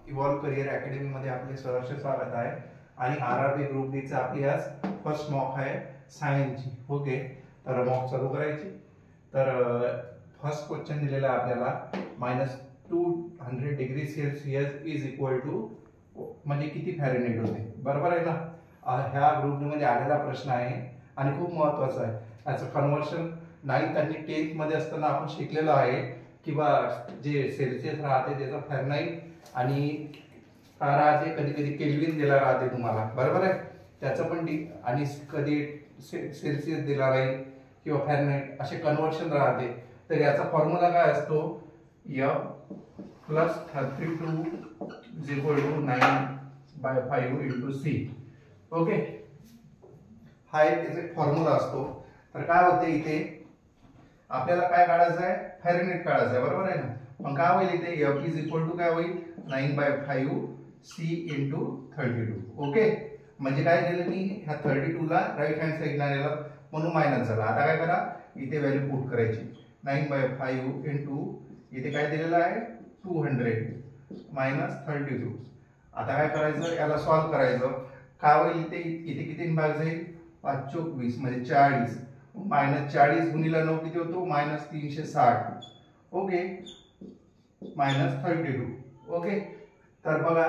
Evolve career अकॅडमीमध्ये आपले सहर्ष स्वागत आहे. आणि RRB ग्रुप डी चा आपली आज फर्स्ट मॉक आहे सायन्सची. ओके, तर मॉक चालू करायची. तर फर्स्ट क्वेश्चन दिलेला आहे आपल्याला -200 degree Celsius is equal to म्हणजे किती फॅरेनहाइट होते. बरोबर आहे ना. ह्या ग्रुप मध्ये आलेला प्रश्न आहे आणि खूप महत्त्वाचा आहे. याचं कन्वर्शन 9th आणि 10th मध्ये असताना आपण शिकलेलो आहे किंवा जे सेल्सिअस राहते त्याचा फॅरेनहाइट आणि काय राहते, कधी कधी केल्विन दिला राहते तुम्हाला. बरोबर आहे. त्याचं पण आणि कधी सेल्सिअस दिला राहील किंवा फॅरेनहाइट असे कन्वर्शन राहते. तर याचा फॉर्म्युला काय असतो, F + 32 = 9/5 × C. ओके, हा एक त्याचा फॉर्म्युला असतो. तर काय होते इथे आपल्याला काय काढायचं आहे, फॅरेनहाइट काढायचं आहे. बरोबर आहे ना. मग काय होईल इथे F = काय होईल 9/5 C × 32. ओके, म्हणजे काय केलं मी ह्या 32 ला राईट हँड साइडला नेलं म्हणून मायनस झाला. आता काय करा, इथे व्हॅल्यू पुट करायची. 9/5 × इथे काय दिलेलं आहे 200 - 32. आता काय करायचं, याला सॉल्व करायचं. काय होईल इथे किती भाग जाईल, 5 × 20 म्हणजे 40. -40 × 9 किती होतो, -360. ओके, -32. ओके, तर बघा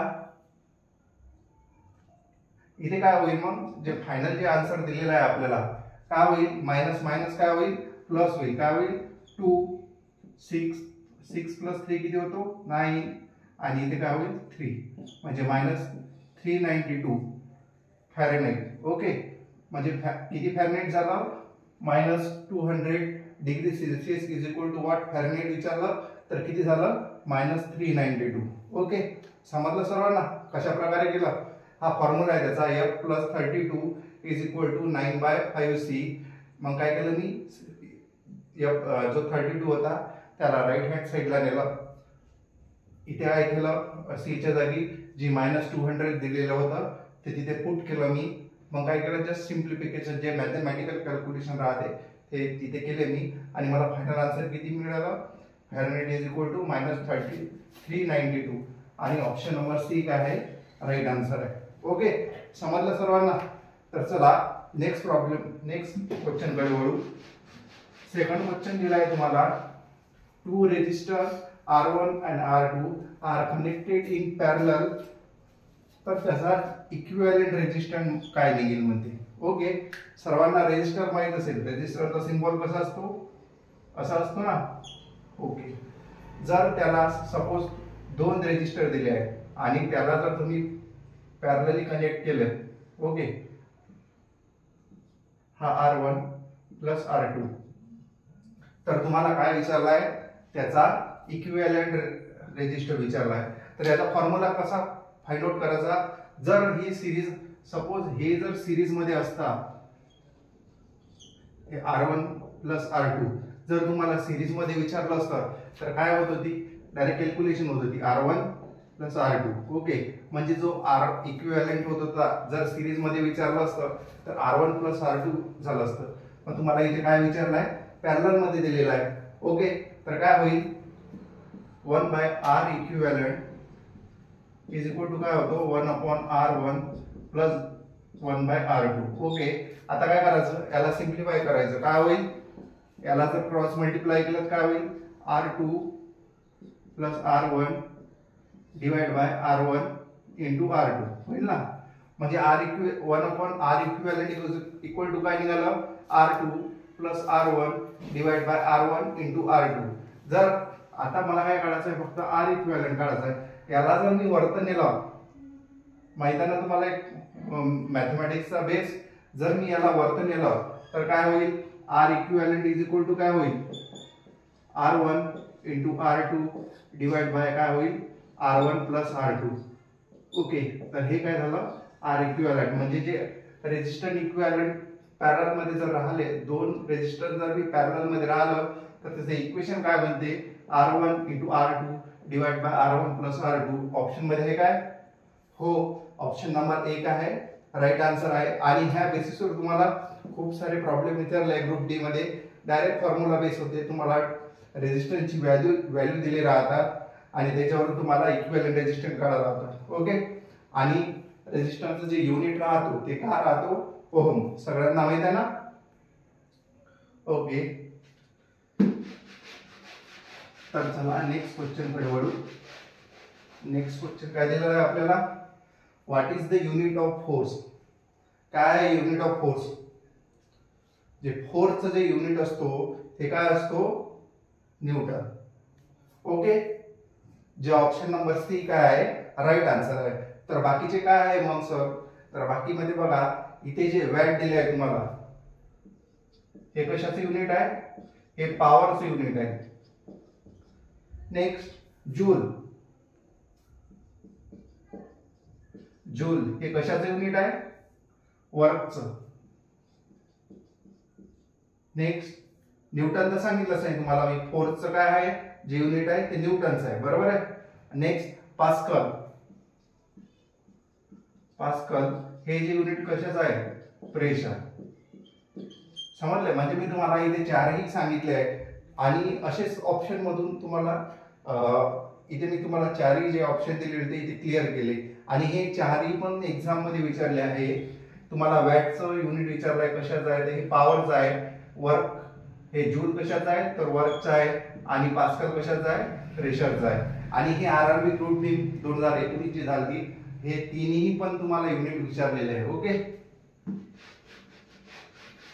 इथे काय होईल, मग जे फायनल जे आन्सर दिलेला आहे आपल्याला काय होईल, मायनस मायनस काय होईल, प्लस होईल. काय होईल 2 6 + 3 किती होतो 9 आणि इथे काय होईल 3 म्हणजे -392 फॅरेनहाइट. ओके, म्हणजे किती फॅरेनहाइट झालं, -200 degree Celsius is equal to what Fahrenheit विचारलं तर किती झालं -392. ओके, समजलं सर्वांना कशा प्रकारे केलं. हा फॉर्म्युला आहे त्याचा, F + 32 = 9/5 C. मग काय केलं मी, जो 32 होता त्याला राईट हँड साइडला नेलं. इथे काय केलं, C च्या जागी जी -200 दिलेलं होतं ते तिथे पुट केलं मी. मग काय केलं, जस्ट सिम्प्लिफिकेशन जे मॅथमॅटिकल कॅल्क्युलेशन राहते ते तिथे केले मी आणि मला फायनल आन्सर किती मिळालं, फॅरेनहाइट = -392 आणि ऑप्शन नंबर C काय आहे राईट आन्सर आहे. ओके, समजलं सर्वांना. तर चला नेक्स्ट क्वेश्चन कडे वळू. सेकंड क्वेश्चन दिला आहे तुम्हाला, 2 resistor R1 and R2 are connected in parallel. तर त्याचा इक्विव्हॅलेंट रेजिस्टन्स काय निघेल म्हणते. ओके, सर्वांना रेजिस्टर माहित असेल, रेजिस्टरचा सिम्बॉल कसा असतो, असा असतो ना. ओके, जर त्याला सपोज 2 रेजिस्टर दिले आहेत आणि त्याला जर तुम्ही पॅरलली कनेक्ट केले, ओके, हा R1 + R2, तर तुम्हाला काय विचारलाय, त्याचा इक्विव्हॅलेंट रेजिस्टर विचारलाय. तर याचा फॉर्म्युला कसा फाइंड आउट करायचा, जर ही सिरीज सपोज हे जर सिरीज मध्ये असता, हे R1 + R2 जर तुम्हाला सिरीज मध्ये विचारलं असतं तर काय होत होती, डायरेक्ट कॅल्क्युलेशन होत होती R1 + R2. ओके, म्हणजे जो R इक्विव्हॅलेंट होत होता जर सिरीज मध्ये विचारलं असतं तर R1 + R2 झालं असतं. पण तुम्हाला इथे काय विचारलंय, पॅरलल मध्ये दिलेला आहे. ओके, तर काय होईल 1/R equivalent is equal to काय होतो 1/R1 + 1/R2. ओके, आता काय करायचं, याला सिम्प्लिफाय करायचं. काय होईल, याला जर क्रॉस मल्टिप्लाय केलं काय होईल, R2 + R1 /R1 × R2 होईल ना. म्हणजे 1/R इक्विव्हॅलेंट इक्वल टू काय निघालं, R2 + R1 /R1 × R2. जर आता मला काय काढायचं आहे, फक्त R इक्विव्हॅलेंट काढायचं आहे. याला जर मी वर्तन नेलं, माहिती आहे ना तुम्हाला एक मॅथमॅटिक्सचा बेस, जर मी याला वर्तन नेलं तर काय होईल, R equivalent is equal to काय होईल, R1 × R2 काय होईल R1 + R2. ओके, तर हे काय झालं R इक्विव्हॅलेंट. म्हणजे जे रेजिस्टन्स इक्विव्हॅलेंट पॅरलल मध्ये जर राहिले, 2 रेजिस्टर जर मी पॅरलल मध्ये राहिलं तर त्याचे इक्वेशन काय बनते, R1 × R2 R1 + R2. Option मध्ये हे काय, हो, ऑप्शन नंबर 1 आहे राईट आन्सर आहे. आणि ह्या बेसिसवर तुम्हाला खूप सारे प्रॉब्लेम विचारले ग्रुप डी मध्ये. डायरेक्ट फॉर्म्युला बेस होते, तुम्हाला रेजिस्टन्सची व्हॅल्यू दिले राहतात आणि त्याच्यावरून तुम्हाला इक्विव्हॅलेंट रेझिस्टन्स काढायला होता. ओके, आणि रेझिस्टन्सचं जे युनिट राहतो ते काय राहतो, ओहम. सगळ्यांना माहित आहे ना. ओके, तर चला नेक्स्ट क्वेश्चन कडे वळू. नेक्स्ट क्वेश्चन काय दिलेला आहे आपल्याला, what is the unit of force. काय आहे युनिट ऑफ फोर्स. जे फोर्सचं जे युनिट असतो ते काय असतो, न्यूटन. ओके, जे ऑप्शन नंबर सी काय आहे, राईट आन्सर आहे. तर बाकीचे काय आहे मग सर, तर बाकीमध्ये बघा इथे जे वॅट दिले आहे तुम्हाला, हे कशाचं युनिट आहे, हे पॉवरचं युनिट आहे. Next joule. जूल हे कशाचं युनिट आहे, वर्कचं. नेक्स्ट न्यूटन तर सांगितलंच आहे तुम्हाला मी, फोर्सचं काय आहे जे युनिट आहे ते न्यूटनचं आहे, बरोबर आहे. Next pascal. पास्कल हे जे युनिट कशाचं आहे, प्रेशर. समजले, म्हणजे मी तुम्हाला इथे चारही सांगितले आहे आणि असेच ऑप्शन मधून तुम्हाला इथे मी तुम्हाला चारही जे ऑप्शन दिले होते इथे क्लिअर केले. आणि हे चारही पण एक्झाम मध्ये विचारले आहे. तुम्हाला वॅटचं युनिट विचारलंय कशाचं आहे, ते पॉवरचं आहे. वर्क हे जूल कशाचं आहे, तर वर्कचं आहे. आणि पास्कल कशाचं आहे, प्रेशरचं आहे. आणि हे आरआरबी ग्रुप टीम 2019 ची झाली, हे तिन्ही पण तुम्हाला युनिट विचारलेले आहे. Okay,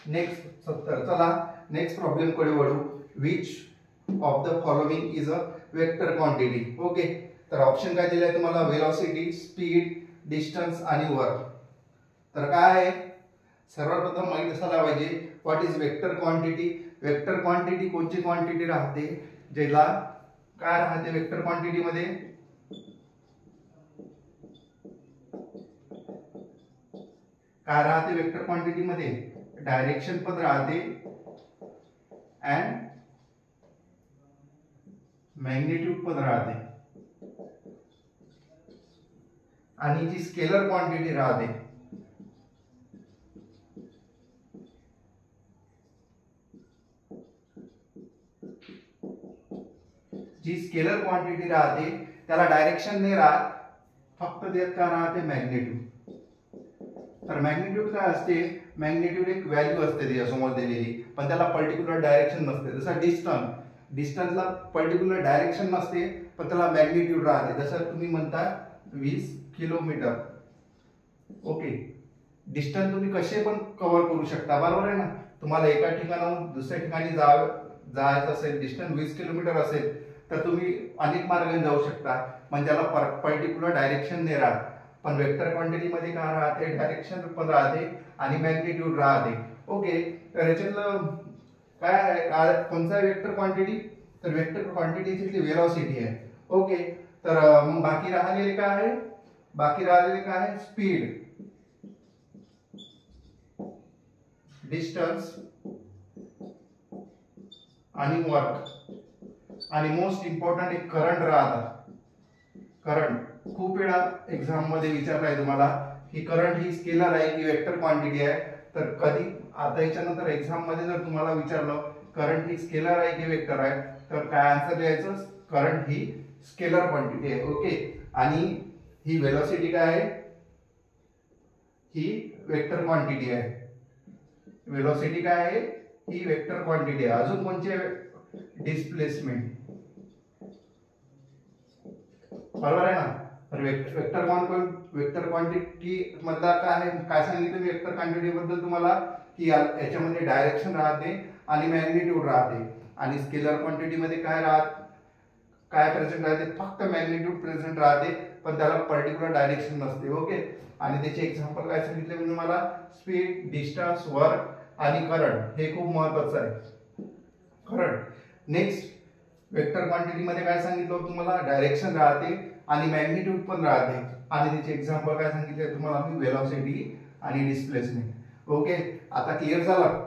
next 70. चला नेक्स्ट प्रॉब्लेम कडे वळू. Which of the following is a vector quantity. Okay, तर ऑप्शन काय दिले तुम्हाला, वेलोसिटी, स्पीड, डिस्टन्स आणि वर्क. तर काय आहे, सर्वप्रथम माहित असायला पाहिजे what is vector quantity. Vector quantity कोणती क्वांटिटी राहते, ज्याला काय राहते वेक्टर क्वांटिटी मध्ये, काय राहते वेक्टर क्वांटिटी मध्ये, डायरेक्शन पण राहते अँड मॅग्निट्यूड पण राहते. आणि जी स्केलर क्वांटिटी राहते, जी स्केलर क्वांटिटी राहते त्याला डायरेक्शन नाही राहत, फक्त त्यात काय राहते, मॅग्निट्यूड. तर मॅग्निट्यूड काय असते, मॅग्निट्यूड एक व्हॅल्यू असते त्याच्यासमोर दिलेली, पण त्याला पर्टिक्युलर डायरेक्शन नसते. जसं डिस्टन्स, डिस्टन्सला पर्टिक्युलर डायरेक्शन नसते पण त्याला मॅग्निट्यूड राहते. जसं तुम्ही म्हणता 20 किलोमीटर. ओके, डिस्टन्स तुम्ही कसे पण कव्हर करू शकता, बरोबर आहे ना. तुम्हाला एका ठिकाणाहून दुसऱ्या ठिकाणी जायचं असेल, डिस्टन्स 20 किलोमीटर असेल तर तुम्ही अनेक मार्गाने जाऊ शकता, पण त्याला पर्टिक्युलर डायरेक्शन नाही राहत. पण वेक्टर क्वांटिटी मध्ये काय राहते, डायरेक्शन पण राहते आणि मॅग्निट्यूड राहते. ओके, तर याच्यातलं काय कोणता वेक्टर क्वांटिटी, तर वेक्टर क्वांटिटीची वेलोसिटी आहे. ओके, तर मग बाकी राहिलेले काय आहे, बाकी राहिलेले काय आहे, स्पीड, डिस्टन्स आणि वर्क. आणि मोस्ट इम्पॉर्टंट एक करंट राहतात. करंट खूप वेळा एक्झाम मध्ये विचारलाय तुम्हाला की करंट ही स्केलर आहे की वेक्टर क्वांटिटी आहे. तर कधी आता याच्यानंतर एक्झाम मध्ये जर तुम्हाला विचारलं करंट ही स्केलर आहे की वेक्टर आहे, तर काय आन्सर द्यायचं, करंट ही स्केलर क्वांटिटी आहे. ओके, आणि ही वेलोसिटी काय आहे, ही वेक्टर क्वांटिटी आहे. वेलोसिटी काय आहे, ही वेक्टर क्वांटिटी आहे. अजून कोणते, डिस्प्लेसमेंट, बरोबर आहे ना. तर वेक्टर क्वांटिटी मधला काय आहे, काय सांगितलं मी वेक्टर क्वांटिटी बद्दल तुम्हाला की याच्यामध्ये डायरेक्शन राहते आणि मॅग्निट्यूड राहते. आणि स्केलर क्वांटिटी मध्ये काय प्रेझेंट राहते, फक्त मॅग्निट्यूड प्रेझेंट राहते पण त्याला पर्टिक्युलर डायरेक्शन नसते. ओके, आणि त्याचे एक्झाम्पल काय सांगितले मी तुम्हाला, स्पीड, डिस्टन्स, वर्क आणि करंट. हे खूप महत्वाचं आहे, करंट. नेक्स्ट वेक्टर क्वांटिटी मध्ये काय सांगितलं तुम्हाला, डायरेक्शन राहते आणि मॅग्निट्यूड पण राहते. आणि त्याचे एक्झाम्पल काय सांगितले तुम्हाला मी, वेलोसिटी आणि डिस्प्लेसमेंट. ओके, आता क्लिअर झालं.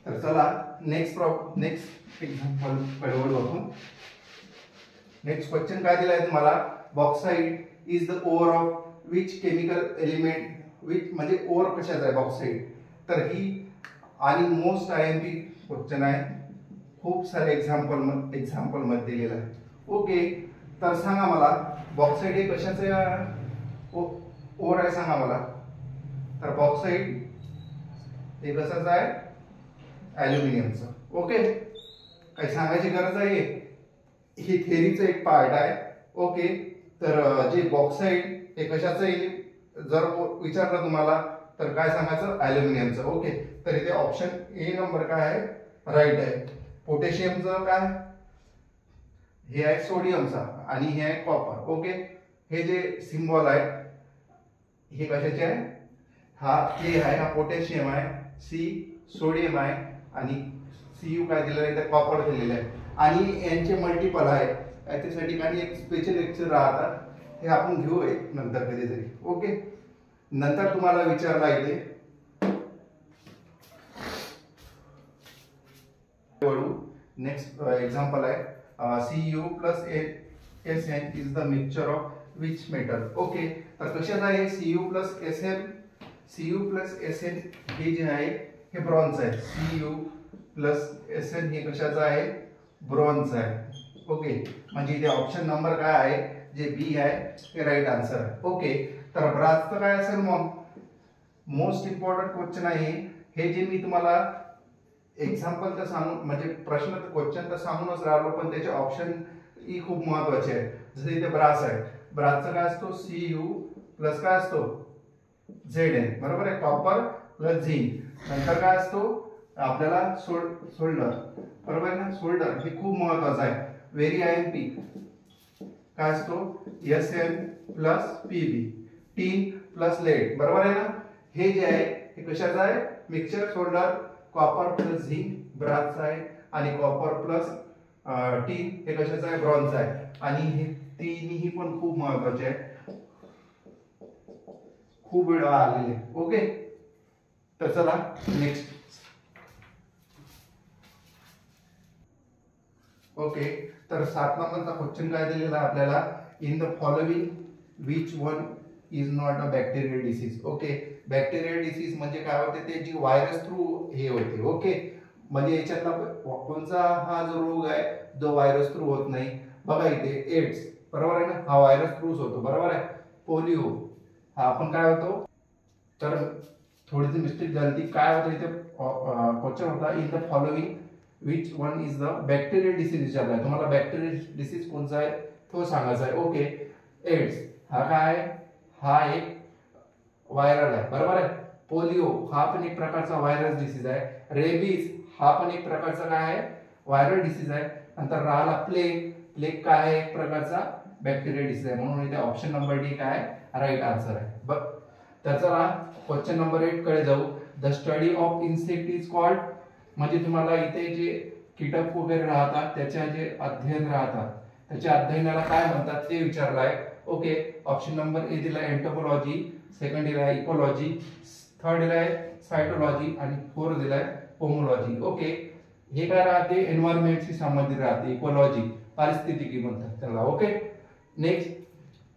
तर चला नेक्स्ट एक्झाम्पल कडे वळू आपण. नेक्स्ट क्वेश्चन काय दिलाय तुम्हाला, bauxite is the ore of which chemical element, which म्हणजे ओर कशाचा आहे, बॉक्साइट. तर ही आणि मोस्ट आयएमपी क्वेश्चन आहे, खूप सारे एक्झाम्पल मध्ये दिलेला आहे. ओके, तर सांगा मला बॉक्साईट हे कशाचं ओर आहे सांगा मला. तर बॉक्साईट हे कशाचं आहे, ॲल्युमिनियमचं. ओके, काही सांगायची गरज आहे, ही थेअरीचं एक पार्ट आहे. ओके, तर जे बॉक्साईट हे कशाचं येईल जर विचारलं तुम्हाला तर काय सांगायचं, ॲल्युमिनियमचं. ओके, तर इथे ऑप्शन ए नंबर काय आहे, राईट आहे. पोटॅशियमचं काय, हे आहे सोडियमचा आणि हे आहे कॉपर. ओके, हे जे सिम्बॉल आहे हे कशाचे आहे, हा के आहे, हा पोटॅशियम आहे, सी सोडियम आहे आणि Cu काय दिलेलं आहे, इथे कॉपर दिलेलं आहे. आणि यांचे मल्टिपल आहे, याच्या ठिकाणी एक स्पेशल लेक्चर राहतात, हे आपण घेऊ एक नंतर कधीतरी. ओके, नंतर तुम्हाला विचारला इथे नेक्स्ट एक्झाम्पल आहे, Cu plus Sn is the mixture of which metal. Okay, तर कशाचं आहे Cu plus Sn हे जे आहे हे ब्रॉन्झ आहे. Cu plus Sn हे कशाचं आहे, ब्रॉन्झ आहे. ओके, म्हणजे इथे ऑप्शन नंबर काय आहे, जे बी आहे हे राईट आन्सर आहे. ओके, तर ब्रासचं काय असेल मग, मोस्ट इम्पॉर्टंट क्वेश्चन आहे हे, जे मी तुम्हाला एक्झाम्पल तर सांगून म्हणजे प्रश्न क्वेश्चन तर सांगूनच राहिलो, पण त्याचे ऑप्शन ही खूप महत्वाचे आहे. जसं इथे ब्रास आहे, ब्रासचं काय असतो Cu प्लस काय असतो Zn, बरोबर आहे, कॉपर प्लस झिंक. नंतर काय असतो आपल्याला सोल्डर, बरोबर आहे ना, सोल्डर हे खूप महत्वाचं आहे. व्हेरी आयन पी काय असतो Sn plus Pb, tin plus lead, बरोबर आहे ना. हे जे आहे हे कशाचं आहे, mixture solder, copper plus zinc brass आहे आणि कॉपर प्लस टीन हे कशाचं आहे, ब्रॉन्झ आहे. आणि हे तिन्ही पण खूप महत्वाचे आहे, खूप वेळा आलेले. ओके, तर चला नेक्स्ट. ओके, तर 7 नंबरचा क्वेश्चन काय दिलेला आहे आपल्याला, in the following which one is not a bacterial disease. Okay, bacterial disease म्हणजे काय होते, ते जी व्हायरस थ्रू हे होते. ओके, म्हणजे याच्यातला कोणचा हा जो रोग आहे जो व्हायरस थ्रू होत नाही, बघा इथे एड्स, बरोबर आहे ना, हा व्हायरस थ्रूच होतो, बरोबर आहे. पोलिओ हा आपण काय होतो, तर थोडीशी मिस्टेक झाली, काय होतं इथे क्वेश्चन होता, in the following which one is the bacterial disease विचारलाय तुम्हाला, बॅक्टेरियल डिसीज कोणता आहे तो सांगायचा आहे. ओके, एड्स हा काय, हा एक व्हायरल आहे, बरोबर आहे. पोलिओ हा पण एक प्रकारचा व्हायरस डिसीज आहे. रेबीज हा पण एक प्रकारचा काय आहे, व्हायरल डिसीज आहे. नंतर राहिला प्लेग, प्लेग काय आहे, एक प्रकारचा बॅक्टेरियल डिसीज आहे. म्हणून इथे ऑप्शन नंबर डी काय राईट आन्सर आहे. बघ, तर चला क्वेश्चन नंबर 8 कडे जाऊ. The study of insect is called, म्हणजे तुम्हाला इथे जे कीटक वगैरे राहतात त्याचे जे अध्ययन राहतात त्याच्या अध्ययनाला काय म्हणतात ते विचारलं आहे. ओके, ऑप्शन नंबर ए दिलाय एंटोमॉलॉजी, सेकंड दिलाय इकोलॉजी, थर्ड दिलाय सायटोलॉजी आणि फोर्थ दिलाय पोमोलॉजी. ओके, हे काय राहते, एन्व्हायरमेंटशी संबंधित राहते. इकोलॉजी पारिस्थितिकी म्हणतात त्याला. ओके, नेक्स्ट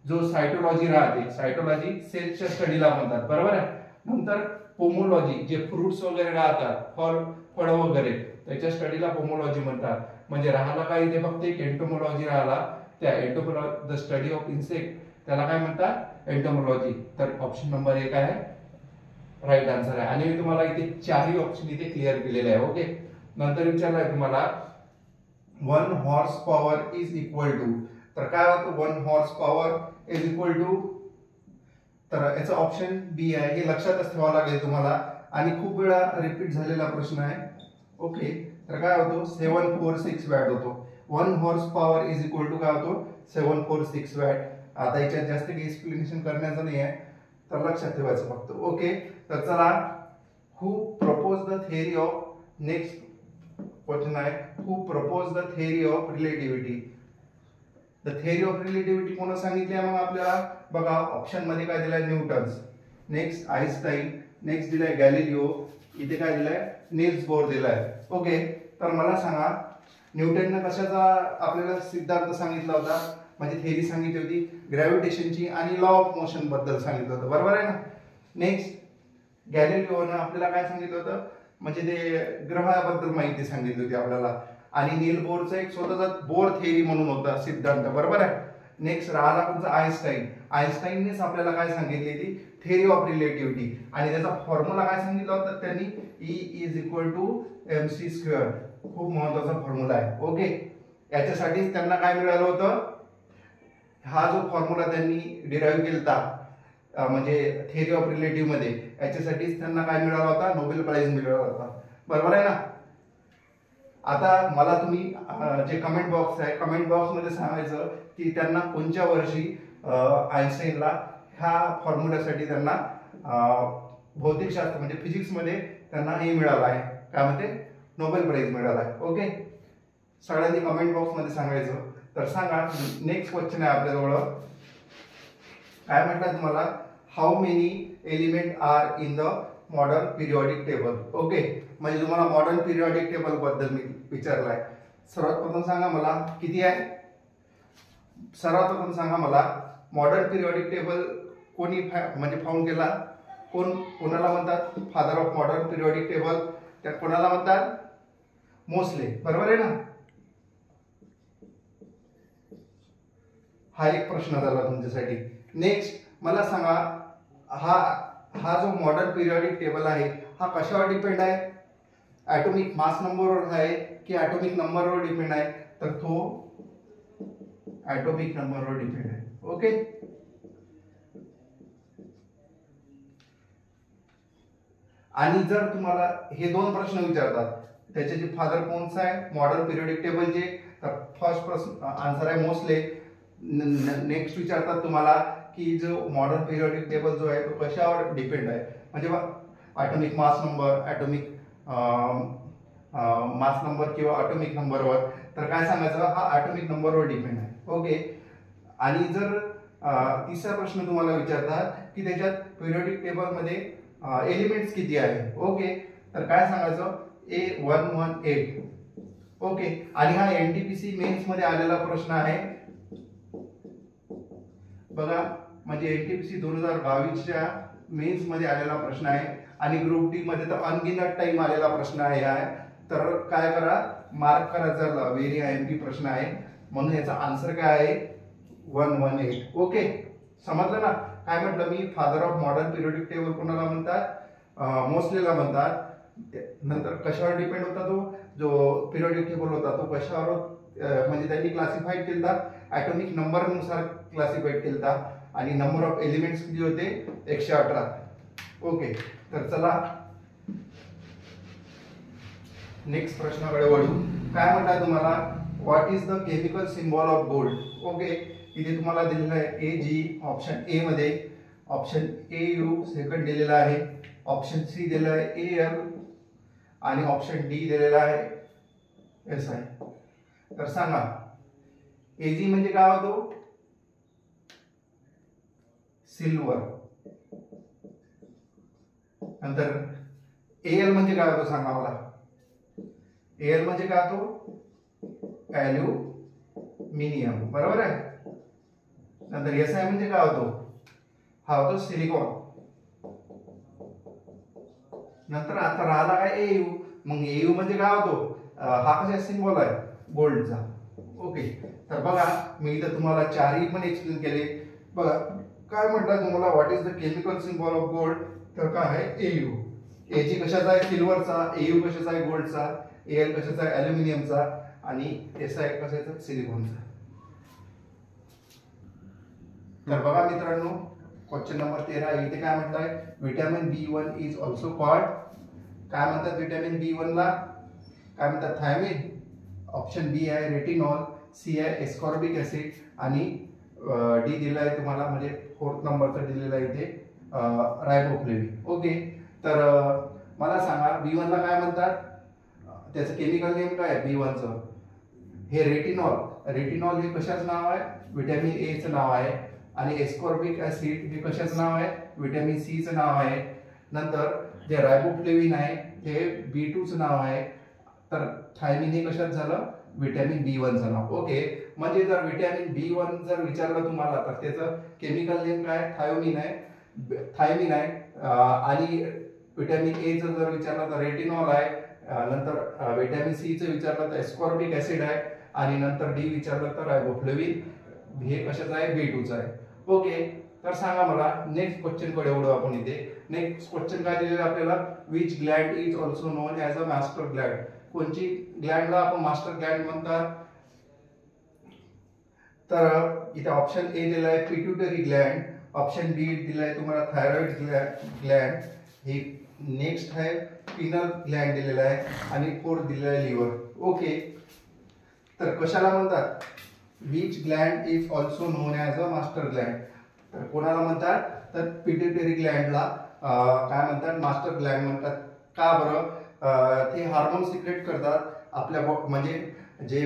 जो सायटोलॉजी राहते, सायटोलॉजी सेल्सच्या स्टडीला म्हणतात, बरोबर आहे. नंतर पोमोलॉजी जे फ्रुट्स वगैरे राहतात, फळ वगैरे त्याच्या स्टडीला पोमोलॉजी म्हणतात. म्हणजे राहिला काय इथे फक्त एक एंटोमॉलॉजी राहिला, त्या एंटोमॉलॉजी द स्टडी ऑफ इन्सेक्ट त्याला काय म्हणतात, एंटोमॉलॉजी. तर ऑप्शन नंबर 1 आहे राईट आन्सर आहे. आणि मी तुम्हाला इथे चारही ऑप्शन इथे क्लिअर केलेले आहे. ओके, नंतर विचारलाय तुम्हाला 1 horsepower is equal to, तर काय होतं 1 horsepower is equal to, तर याचं ऑप्शन बी आहे. हे लक्षातच ठेवावं लागेल तुम्हाला आणि खूप वेळा रिपीट झालेला प्रश्न आहे. ओके, तर काय होतो 746 वॅट होतो. 1 horsepower is equal to काय होतो 746 वॅट. आता याच्यात जास्त काही एक्सप्लेनेशन करण्याचं नाही आहे, तर लक्षात ठेवायचं फक्त. ओके, तर चला, who propose the theory of, next question आहे, who propose the theory of relativity. The theory of relativity कोण सांगितली मग आपल्याला, बघा ऑप्शन मध्ये काय दिलाय, न्यूटन्स, नेक्स्ट आइन्स्टाईन, नेक्स्ट दिलाय गॅलिलिओ, इथे काय दिलाय नील्स बोर दिलाय. ओके, तर मला सांगा न्यूटनने कशाचा आपल्याला सिद्धांत सांगितला होता, म्हणजे थिअरी सांगितली होती ग्रॅव्हिटेशनची आणि लॉ ऑफ मोशन बद्दल सांगितलं होतं, बरोबर आहे ना. नेक्स्ट गॅलिलिओने आपल्याला काय सांगितलं होतं, म्हणजे ते ग्रहाबद्दल माहिती सांगितली होती आपल्याला. आणि नील बोरचा एक स्वतःचा बोर थेअरी म्हणून होता सिद्धांत, बरोबर आहे. नेक्स्ट राहिला कोणता आइन्स्टाईन. आइन्स्टाईननेच आपल्याला काय सांगितलेली थेअरी ऑफ रिलेटिव्हिटी, आणि त्याचा फॉर्म्युला काय सांगितला होता त्यांनी, E is equal to mc². खूप महत्वाचा फॉर्म्युला आहे. ओके, याच्यासाठीच त्यांना काय मिळालं होतं, हा जो फॉर्म्युला त्यांनी डिराईव्ह केला म्हणजे थेअरी ऑफ रिलेटिव्ह मध्ये, याच्यासाठीच त्यांना काय मिळाला होता, नोबेल प्राइज मिळाला होता, बरोबर आहे ना. आता मला तुम्ही जे कमेंट बॉक्स आहे, कमेंट बॉक्स मध्ये सांगायचं की त्यांना कोणत्या वर्षी आइन्स्टाईनला ह्या फॉर्म्युल्यासाठी त्यांना भौतिकशास्त्र म्हणजे फिजिक्स मध्ये त्यांना हे मिळालं आहे, काय म्हणते, नोबेल प्राइज मिळाला आहे. ओके, सगळ्यांनी कमेंट बॉक्स मध्ये सांगायचं. तर सांगा, नेक्स्ट क्वेश्चन आहे आपल्याजवळ. काय म्हटलं तुम्हाला, how many element are in the modern periodic table. Okay, म्हणजे तुम्हाला मॉडर्न पिरियॉडिक टेबल बद्दल मी विचारलाय. सर्वात प्रथम सांगा मला किती आहे. सर्वात प्रथम सांगा मला मॉडर्न पिरियॉडिक टेबल कोणी म्हणजे फाउंड केला, कोणाला म्हणतात father of modern periodic table, त्या कोणाला म्हणतात, मोस्ले, बरोबर आहे ना. हा एक प्रश्न झाला तुमच्यासाठी. नेक्स्ट मला सांगा, हा जो मॉडर्न पिरियॉडिक टेबल आहे हा कशावर डिपेंड आहे, ॲटॉमिक मास नंबरवर आहे की ॲटॉमिक नंबरवर डिपेंड आहे, तर तो ॲटॉमिक नंबरवर डिपेंड आहे. ओके, आणि जर तुम्हाला हे दोन प्रश्न विचारतात त्याचे जे फादर कोणचा आहे मॉडर्न पिरियॉडिक टेबलचे, तर फर्स्ट प्रश्न आन्सर आहे मोस्ले. नेक्स्ट विचारतात तुम्हाला की जो मॉडर्न पिरियॉडिक टेबल जो आहे तो कशावर डिपेंड आहे, म्हणजे atomic mass number, atomic mass number किंवा ॲटॉमिक नंबरवर, तर काय सांगायचं, हा ॲटॉमिक नंबरवर डिपेंड आहे. ओके, आणि जर तिसरा प्रश्न तुम्हाला विचारतात की त्याच्यात पिरियॉडिक टेबल मध्ये एलिमेंट्स किती आहे. ओके, तर काय सांगायचं, A118. ओके, आणि हा एनटीपीसी मेन्स मध्ये आलेला प्रश्न आहे बघा, म्हणजे एनटीपीसी 2022च्या मेन्स मध्ये आलेला प्रश्न आहे, आणि ग्रुप डी मध्ये तर अनगिनत टाइम आलेला प्रश्न आहे. तर काय करा, मार्क करा, जर व्हेरी आयएमपी प्रश्न आहे, म्हणून याचा आन्सर काय आहे 118. ओके, समजलं ना. काय म्हटलं मी, father of modern periodic table कोणाला म्हणतात, मोस्लेला म्हणतात. नंतर कशावर डिपेंड होता तो जो पिरियॉडिक टेबल होता, तो कशावर म्हणजे त्यांनी क्लासिफाईड केला, ॲटॉमिक नंबर नुसार क्लासिफाईड केला, आणि नंबर ऑफ एलिमेंट्स किती होते, 118. ओके, तर चला नेक्स्ट प्रश्नाकडे वळू. काय म्हणताय तुम्हाला, what is the chemical symbol of gold. Okay, इथे तुम्हाला दिलेलं आहे AG ऑप्शन ए मध्ये, ऑप्शन AU सेकंड दिलेला आहे, ऑप्शन सी दिलेला आहे AL, आणि ऑप्शन डी दिलेला आहे SI. तर सांगा, AG म्हणजे काय होतो, सिल्वर. नंतर AL म्हणजे काय होतो सांगा मला, AL म्हणजे काय होतो, ॲल्युमिनियम, बरोबर आहे. नंतर SI म्हणजे काय होतो, हा होतो सिलिकॉन. नंतर आता राहिला काय AU, मग AU म्हणजे काय होतो, हा कशा सिम्बॉल आहे, गोल्डचा. ओके, तर बघा मी इथं तुम्हाला चारही पण एक्सप्लेन केले. बघा काय म्हटलं तुम्हाला, what is the chemical symbol of gold, तर काय आहे AU. AG कशाचा आहे, सिल्वरचा, AU कशाचा आहे, गोल्डचा, AL कशाचा आहे, ॲल्युमिनियमचा, आणि SI कशाचा, सिलिकॉनचा. तर बघा मित्रांनो, क्वेश्चन नंबर 13 इथे काय म्हणताय, vitamin B1 is also called, काय म्हणतात विटॅमिन B1 ला, काय म्हणतात, थायमिन. ऑप्शन बी आहे रेटिनॉल, सी आहे एस्कॉर्बिक ऍसिड, आणि डी दिला आहे तुम्हाला, म्हणजे फोर्थ नंबरचा दिलेला आहे इथे रायबोफ्लेविन. ओके, तर मला सांगा B1 ला काय म्हणतात, त्याचं केमिकल नेम काय आहे B1चं, हे रेटिनॉल. रेटिनॉल हे कशाचं नाव आहे, विटॅमिन ए चं नाव आहे, आणि एस्कॉर्बिक ऍसिड हे कशाचं नाव आहे, विटॅमिन सी चं नाव आहे. नंतर जे रायबोफ्लेविन आहे हे B2 चं नाव आहे. तर थायमिन हे कशात झालं, विटॅमिन B1 चं नाव. ओके, म्हणजे जर विटॅमिन B1 जर विचारलं तुम्हाला तर त्याचं केमिकल नेम काय, थायोमिन आहे, थायमिन आहे. आणि विटॅमिन ए जर विचारलं तर रेटिनॉल आहे, नंतर व्हिटॅमिन सी चं विचारलं तर एस्कॉर्बिक ऍसिड आहे, आणि नंतर डी विचारलं तर रायबोफ्लेविन, हे कशाचं आहे, B2चं आहे. ओके, तर सांगा मला नेक्स्ट क्वेश्चन कडे वळू आपण इथे. नेक्स्ट क्वेश्चन काय दिलेलं आपल्याला, which Gland is also non as a master Gland. कोणची ग्लँडला आपण मास्टर ग्लँड म्हणतात, तर इथे ऑप्शन ए दिला आहे पिट्युटरी ग्लँड, ऑप्शन बी दिला आहे तुम्हाला थायरॉइड ग्लँड, हे नेक्स्ट आहे पिनल ग्लँड दिलेला आहे, आणि फोर्थ दिलेला आहे लिव्हर. ओके, तर कशाला म्हणतात, which Gland is also non as a master Gland. तर कोणाला म्हणतात, तर पिट्युटरी ग्लँडला काय म्हणतात, मास्टर ग्लँड म्हणतात. का बरं, ते हार्मोन सिक्रेट करतात आपल्या म्हणजे जे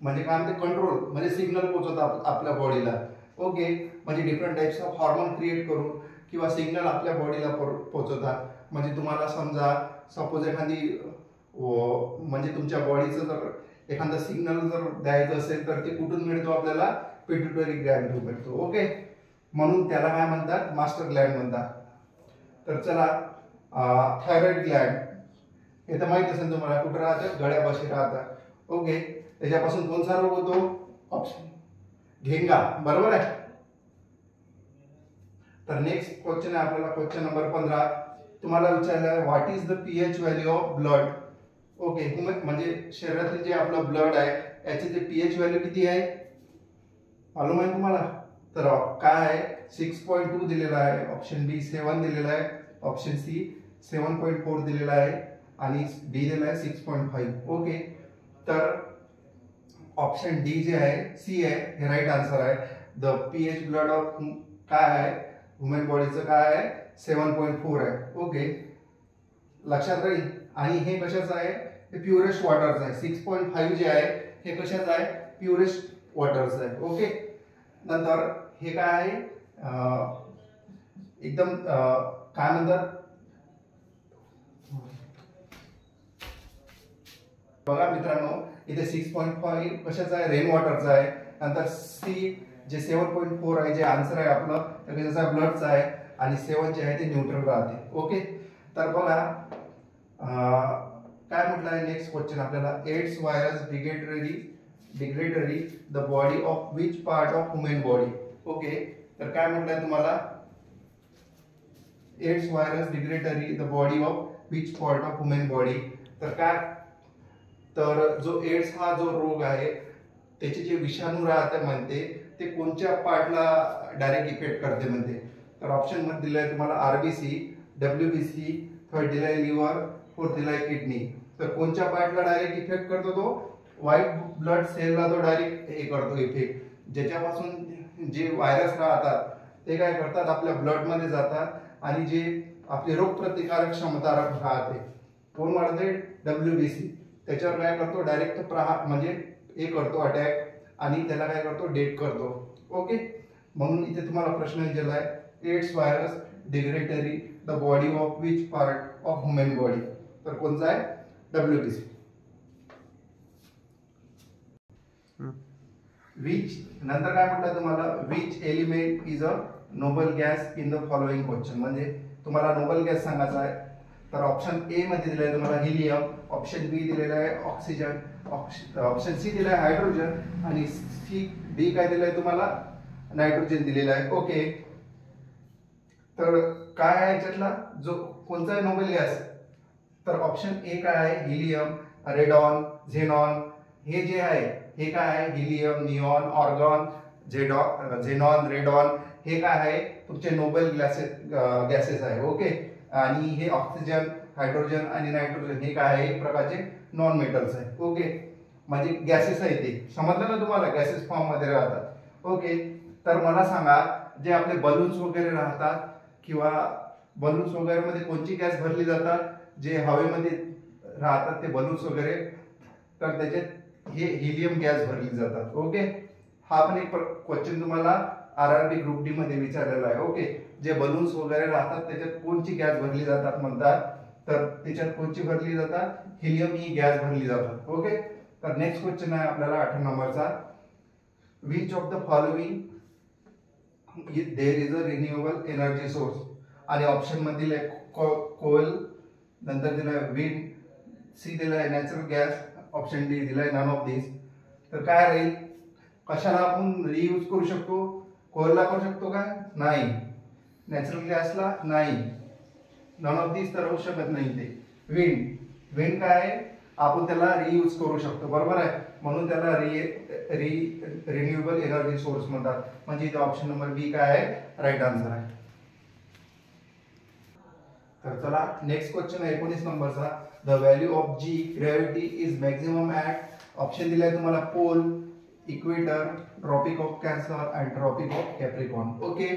म्हणजे काय म्हणते कंट्रोल, म्हणजे सिग्नल पोहोचवतात आपल्या बॉडीला. ओके, म्हणजे different types of hormone create करून किंवा सिग्नल आपल्या बॉडीला पोहोचवतात. म्हणजे तुम्हाला समजा सपोज एखादी म्हणजे तुमच्या बॉडीचं जर एखादा सिग्नल जर द्यायचं असेल तर ते कुठून मिळतो आपल्याला, पिट्युटरी ग्लँड मिळतो. ओके, म्हणून त्याला काय म्हणतात, मास्टर ग्लँड म्हणतात. तर चला, थायरॉइड ग्लँड हे तर माहित असेल तुम्हाला, कुठं राहतं, गळ्यापाशी राहतात. ओके, त्याच्यापासून कोणता रोग होतो, ऑप्शन घेंगा, बरोबर आहे. तर नेक्स्ट क्वेश्चन आहे आपल्याला, क्वेश्चन नंबर 15. तुम्हाला विचारलं what is the pH value of blood. Okay, म्हणजे शरीरातील जे आपलं ब्लड आहे याचे जे पीएच व्हॅल्यू किती आहे मालूम आहे तुम्हाला. तर काय आहे, 6.2 दिलेला आहे, ऑप्शन बी 7 दिलेला आहे, ऑप्शन सी 7.4 दिलेला आहे, आणि डी दिलेला आहे 6.5. ओके, तर ऑप्शन डी जे आहे, सी आहे, हे राईट आन्सर आहे. द पीएच ब्लड ऑफ काय आहे, ह्युमन बॉडीचं काय आहे, 7.4 आहे. ओके, लक्षात राहील. आणि हे कशाचं आहे, हे प्युरेस्ट वॉटरचं आहे. 6.5 जे आहे हे कशाचं आहे, प्युरेस्ट वॉटरचं आहे. ओके, नंतर हे काय आहे, एकदम काय म्हणतात, बघा मित्रांनो, इथे 6.5 कशाचा आहे, रेन वॉटरचा आहे. नंतर सी जे 7.4 आहे, जे आन्सर आहे आपलं, तर कशाचा ब्लडचा आहे, आणि 7 जे आहे ते न्यूट्रल राहते. ओके, तर बघा काय म्हटलं आहे नेक्स्ट क्वेश्चन आपल्याला, AIDS virus degrades the body of which part of human body. Okay, तर काय म्हटलंय तुम्हाला, AIDS virus degrades the body of which part of human body. तर काय, तर जो एड्स हा जो रोग आहे त्याचे जे विषाणू राहते म्हणते ते कोणत्या पार्टला डायरेक्ट इफेक्ट करते म्हणते. तर ऑप्शन मध्ये दिलाय तुम्हाला आरबीसी, डब्ल्यूबीसी, थर्ड दिलाय लिव्हर, फोर्थ दिलाय किडनी. तर कोणत्या पार्टला डायरेक्ट इफेक्ट करतो, तो व्हाईट ब्लड सेलला तो डायरेक्ट हे करतो इफेक्ट. ज्याच्यापासून जे व्हायरस राहतात ते काय करतात, आपल्या ब्लड मध्ये जातात, आणि जे आपली रोगप्रतिकारक क्षमता राहते कोण वाढते, डब्ल्यूबीसी, त्याच्यावर काय करतो, डायरेक्ट म्हणजे हे करतो अटॅक, आणि त्याला काय करतो, डेट करतो. ओके, म्हणून इथे तुम्हाला प्रश्न विचारला आहे, AIDS virus degrades the body of which part of human body. तर कोणता आहे, डब्ल्यूबीसी. विच नंतर काय म्हटलं तुम्हाला, which element is a noble gas in the following question. म्हणजे तुम्हाला नोबल गॅस सांगायचा आहे. तर ऑप्शन ए मध्ये दिलाय तुम्हाला हिलियम, ऑप्शन बी दिलेला आहे ऑक्सिजन, ऑप्शन सी दिलाय हायड्रोजन, आणि सी डी काय दिलाय तुम्हाला, नायट्रोजन दिलेला आहे. ओके, तर काय आहे याच्यातला जो कोणता आहे नोबेल गॅस, तर ऑप्शन ए काय आहे, हिलियम, रेडॉन, झेनॉन. हे जे आहे हे काय आहे, helium, neon, argon, xenon, radon, हे काय आहे तुमचे नोबेल गॅसेस आहे. ओके, आणि हे ऑक्सिजन, हायड्रोजन आणि नायट्रोजन हे काय आहे, एक प्रकारचे नॉन मेटल्स आहे. ओके, म्हणजे गॅसेस आहे ते, समजलं ना तुम्हाला, गॅसेस फॉर्म मध्ये राहतात. ओके, तर मला सांगा, जे आपले बलून्स वगैरे राहतात किंवा बलून्स वगैरे मध्ये कोणची गॅस भरली जातात, जे हवेमध्ये राहतात ते बलून्स वगैरे, तर त्याच्यात हे हिलियम गॅस भरली जातात. ओके, हा पण एक क्वेश्चन तुम्हाला आरआरबी ग्रुप डी मध्ये विचारलेला आहे. ओके, जे बलून्स वगैरे राहतात त्याच्यात कोणची गॅस भरली जातात म्हणतात, तर त्याच्यात कोणची भरली जातात, हिलियम ही गॅस भरली जातात. ओके, तर नेक्स्ट क्वेश्चन आहे आपल्याला 18 नंबरचा, which of the following there is a renewable energy source. आणि ऑप्शन मध्ये दिले कोल, नंतर दिलाय विंड, सी दिलाय नॅचरल गॅस, ऑप्शन डी दिलाय नन ऑफ दिस. तर काय राहील, कशाला आपण रियूज करू शकतो, कोलला करू शकतो का, नाही. नॅचरल गॅसला नाही, नन ऑफ दिस तर होऊ शकत नाही. ते विंड, विंड काय आहे, आपण त्याला रियूज करू शकतो, बरोबर आहे, म्हणून त्याला रिन्युएबल एनर्जी सोर्स म्हणतात. म्हणजे इथे ऑप्शन नंबर बी काय आहे, राईट आन्सर आहे. तर चला नेक्स्ट क्वेश्चन आहे 19 नंबरचा. The value of G gravity is maximum at, option दिलाय तुम्हाला pole, equator, tropic of cancer and tropic of Capricorn. Okay,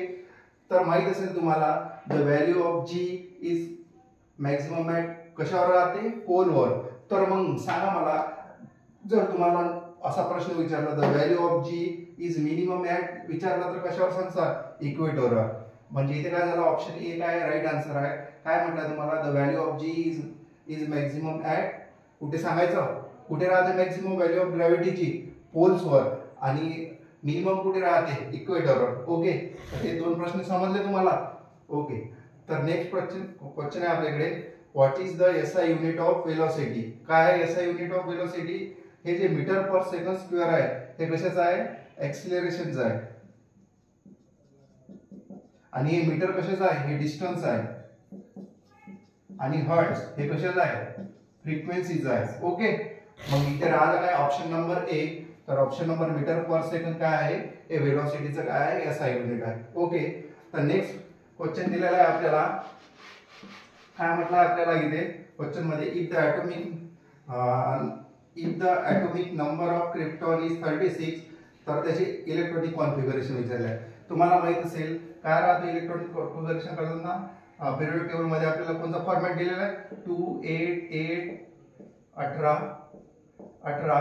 तर माहित असेल तुम्हाला the value of G is maximum at कशावर राहते, पोलवर. तर मग सांगा मला, जर तुम्हाला असा प्रश्न विचारला the value of G is minimum at विचारला तर कशावर सांगता, इक्वेटरवर. म्हणजे इथे काय झालं, ऑप्शन ए काय राईट आन्सर आहे. काय म्हटलं तुम्हाला, the value of G is maximum at, कुठे सांगायचं, कुठे राहते मॅक्झिमम व्हॅल्यू ऑफ ग्रॅव्हिटीची, पोल्सवर, आणि मिनिमम कुठे राहते, इक्वेटरवर. ओके, हे दोन प्रश्न समजले तुम्हाला. ओके, तर नेक्स्ट क्वेश्चन आहे आपल्याकडे, what is the SI unit of velocity. काय आहे एसआय युनिट ऑफ वेलोसिटी, हे जे मीटर पर सेकंड स्क्वेअर आहे ते कशाचं आहे, एक्सिलरेशनचं आहे. आणि हे मीटर कशाचं आहे, हे डिस्टन्स आहे. आणि हर्ट्ज हे कशाचं आहे, फ्रिक्वेन्सीचं आहे. ओके, मग इथे राहिलं काय, ऑप्शन नंबर ए. तर ऑप्शन नंबर मीटर पर सेकंड काय आहे, हे वेलोसिटीचं काय आहे, एसआय युनिट आहे. ओके, तर नेक्स्ट क्वेश्चन दिलेला आहे आपल्याला. काय म्हटलं आपल्याला इथे क्वेश्चन मध्ये, if the atomic number of krypton is 36, तर त्याची इलेक्ट्रॉनिक कॉन्फिगरेशन विचारलं आहे. तुम्हाला माहित असेल काय राहतं इलेक्ट्रॉनिक कॉन्फिगरेशन करताना, पिरियोडिक टेबल मध्ये आपल्याला कोणता फॉर्मॅट दिलेला आहे, 2 8 8 18 18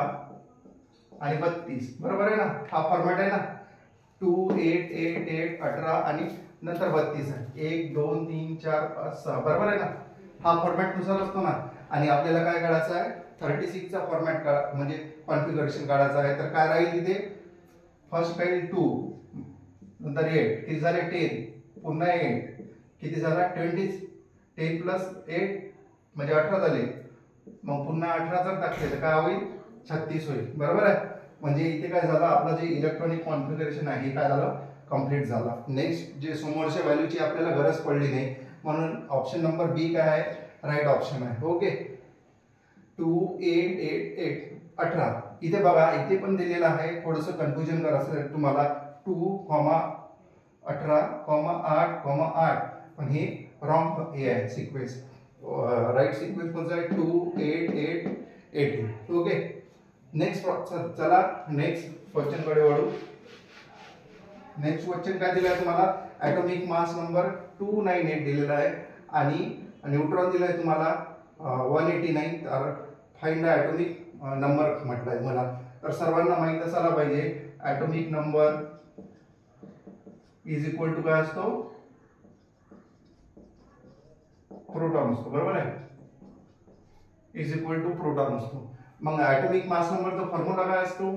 आणि 32, बरोबर आहे ना, हा फॉर्मॅट आहे ना, 2 8 8 8 18 आणि नंतर 32 आहे, 1 2 3 4 5 6, बरोबर आहे ना, हा फॉर्मॅट नुसार असतो ना. आणि आपल्याला काय काढायचं आहे, 36 चा फॉर्मॅट म्हणजे कॉन्फिगरेशन काढायचं आहे. तर काय राहील तिथे, फर्स्ट राहील 2, नंतर 8, किती झाले 10, पुन्हा 8, किती झाला 20, 10 प्लस 8 म्हणजे 18 झाले. मग पुन्हा 18 जर टाकले तर काय होईल, 36 होईल, बरोबर आहे. म्हणजे इथे काय झालं, आपलं जे इलेक्ट्रॉनिक कॉन्फिगरेशन आहे हे काय झालं, कंप्लीट झाला. नेक्स्ट जे समोरच्या व्हॅल्यूची आपल्याला गरज पडली नाही, म्हणून ऑप्शन नंबर बी काय आहे, राईट ऑप्शन आहे. ओके, 2 8 8 8 18. इथे बघा, इथे पण दिलेलं आहे, थोडंसं कन्फ्युजन करायचं तुम्हाला, 2, 18, 8, 8, पण हे रॉंग हे आहे सिक्वेन्स. राईट सिक्वेन्स कोणता आहे, 2 8 8 8. ओके, नेक्स्ट चला नेक्स्ट क्वेश्चन कडे वळू. नेक्स्ट क्वेश्चन काय दिलाय तुम्हाला, ॲटॉमिक मास नंबर 298 दिलेला आहे आणि न्यूट्रॉन दिलाय तुम्हाला 189. तर फाइंड द ॲटॉमिक नंबर म्हटलाय मला. तर सर्वांना माहित असायला पाहिजे, atomic number is equal to काय असतो, प्रोटॉन असतो, बरोबर आहे, इज इक्वल टू प्रोटॉन असतो. मग ॲटॉमिक मास नंबरचा फॉर्म्युला काय असतो,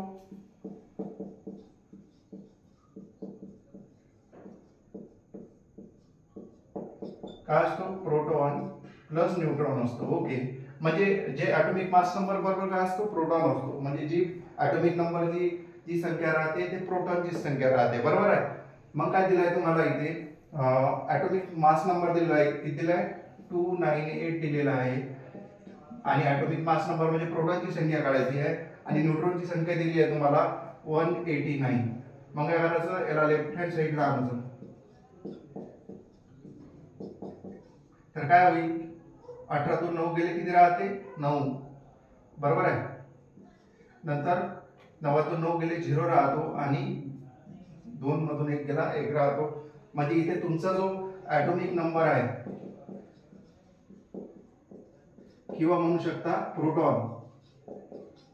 काय असतो, प्रोटॉन प्लस न्यूट्रॉन असतो. ओके, म्हणजे जे ॲटॉमिक मास नंबर बरोबर काय असतो, प्रोटॉन असतो. म्हणजे जी ॲटॉमिक नंबरची जी संख्या राहते ते प्रोटॉनची संख्या राहते, बरोबर आहे. मग काय दिलाय तुम्हाला इथे, ॲटॉमिक मास नंबर दिलेला आहे, किती दिलाय, 298 दिलेला आहे. आणि ॲटॉमिक मास नंबर म्हणजे प्रोटॉनची संख्या काढायची आहे आणि न्यूट्रॉनची संख्या दिली आहे तुम्हाला 189. मग काय करायचं, याला लेफ्ट हँड साइडला आणायचं. तर काय होईल, 18 तून 9 गेले किती राहते, 9, बरोबर आहे. नंतर 9 तून 9 गेले 0 राहतो आणि 2 मधून 1 गेला 1 राहतो. म्हणजे इथे तुमचा जो ॲटॉमिक नंबर आहे किंवा म्हणू शकता प्रोटॉन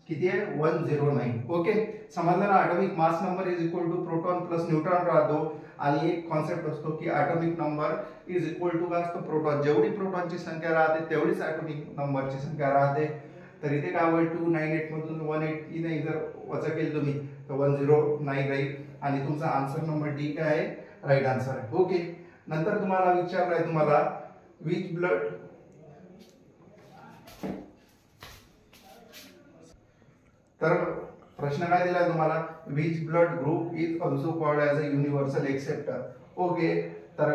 किती आहे, 109. ओके, समजलं ना. Atomic mass number is equal to proton plus neutron राहतो. आणि एक कॉन्सेप्ट असतो की atomic number is equal to काय असतो, प्रोटॉन. जेवढी प्रोटॉनची संख्या राहते तेवढीच ॲटॉमिक नंबरची संख्या राहते. तर इथे काय होईल, 298 मधून 189 जर वजा केली तुम्ही तर 109 राहील. आणि तुमचा आन्सर नंबर डी काय आहे, राईट आन्सर आहे. ओके, नंतर तुम्हाला विचारलंय तुम्हाला विच ब्लड तर प्रश्न काय दिलाय तुम्हाला, which blood group is also called as a universal acceptor. Okay, तर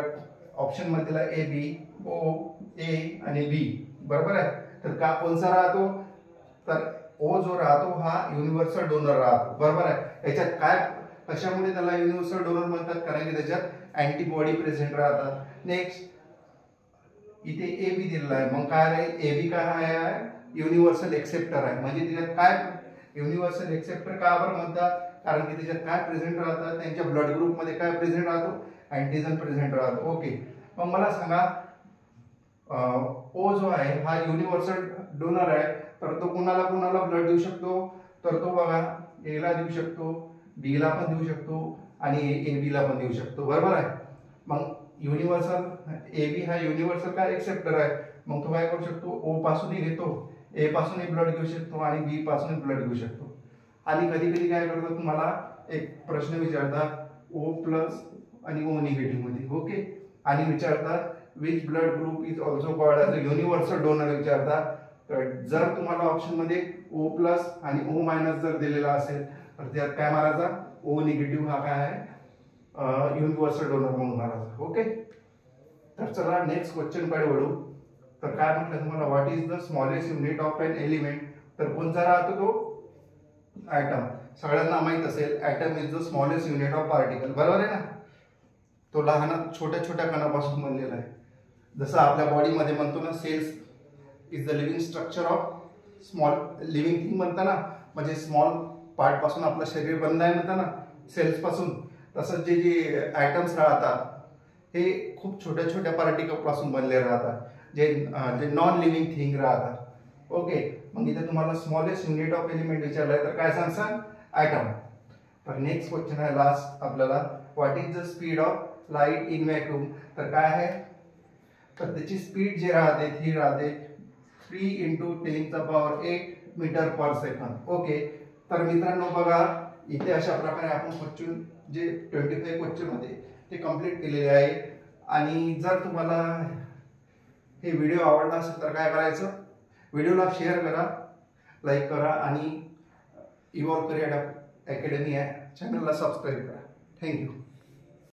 ऑप्शन मध्ये दिला ए बी, ओ, ए आणि बी. बरोबर आहे. तर का कोणचा राहतो, तर ओ जो राहतो हा युनिव्हर्सल डोनर राहतो. बरोबर आहे. याच्यात काय, कशामुळे त्याला युनिव्हर्सल डोनर म्हणतात, कारण की त्याच्यात अँटीबॉडी प्रेझेंट राहतात. नेक्स्ट इथे ए बी दिलेला आहे, मग काय राहील, ए बी काय आहे, युनिव्हर्सल एक्सेप्टर आहे. म्हणजे त्याच्यात काय, युनिव्हर्सल एक्सेप्टर का बरं म्हणतात, कारण की त्याच्यात काय प्रेझेंट राहतात, त्यांच्या ब्लड ग्रुप मध्ये काय प्रेझेंट राहतो, अँटीजन प्रेझेंट राहतो. ओके, मग मला सांगा ओ जो आहे हा युनिव्हर्सल डोनर आहे, तर तो कुणाला कुणाला ब्लड देऊ शकतो, तर तो बघा ए ला देऊ शकतो, बी ला पण देऊ शकतो आणि ए बी ला पण देऊ शकतो. बरोबर आहे. मग युनिव्हर्सल ए बी हा युनिव्हर्सल काय एक्सेप्टर आहे, मग तो काय करू शकतो, ओ पासूनही घेतो, ए पासूनही ब्लड घेऊ शकतो आणि बी पासूनही ब्लड घेऊ शकतो. आणि कधी कधी काय करतात, तुम्हाला एक प्रश्न विचारतात ओ प्लस आणि ओ निगेटिव्ह मध्ये. ओके, आणि विचारतात which blood group is also called as a universal donor विचारतात. तर जर तुम्हाला ऑप्शन मध्ये ओ प्लस आणि ओ मायनस जर दिलेला असेल तर त्यात काय मारायचा, ओ निगेटिव्ह हा काय आहे, युनिव्हर्सल डोनर म्हणून मारायचा. ओके, तर चला नेक्स्ट क्वेश्चन कडे वळू. तर काय म्हटलं तुम्हाला, what is the smallest unit of an element, तर कोणता राहतो तो, ॲटम. सगळ्यांना माहित असेल atom is the smallest unit of particle. बरोबर आहे ना. तो लहान छोट्या छोट्या कणापासून बनलेला आहे. जसं आपल्या बॉडीमध्ये म्हणतो ना, cells is the living structure of small living thing म्हणता ना, म्हणजे स्मॉल पार्ट पासून आपलं शरीर बनलं आहे म्हणता ना, सेल्स पासून. तसंच जे जे ॲटम्स राहतात हे खूप छोट्या छोट्या पार्टिकल पासून बनले राहतात, जे नॉन लिव्हिंग थिंग राहतात. ओके, मग इथे तुम्हाला स्मॉलेस्ट युनिट ऑफ एलिमेंट विचारलाय, तर काय सांगसान, ॲटम. तर नेक्स्ट क्वेश्चन आहे लास्ट आपल्याला, what is the speed of light in vacuum, तर काय आहे, तर त्याची स्पीड जी राहते ती राहते 3 × 10⁸ मीटर पर सेकंद. ओके, तर मित्रांनो बघा इथे अशा प्रकारे आपण क्वेश्चन जे 25 क्वेश्चन होते ते कंप्लीट केलेले आहे. आणि जर तुम्हाला हे व्हिडिओ आवडला असेल तर काय करायचं, व्हिडिओला शेअर करा, लाईक करा आणि इव्हॉल्व करियर अकॅडमी या चॅनलला सबस्क्राईब करा. थँक्यू.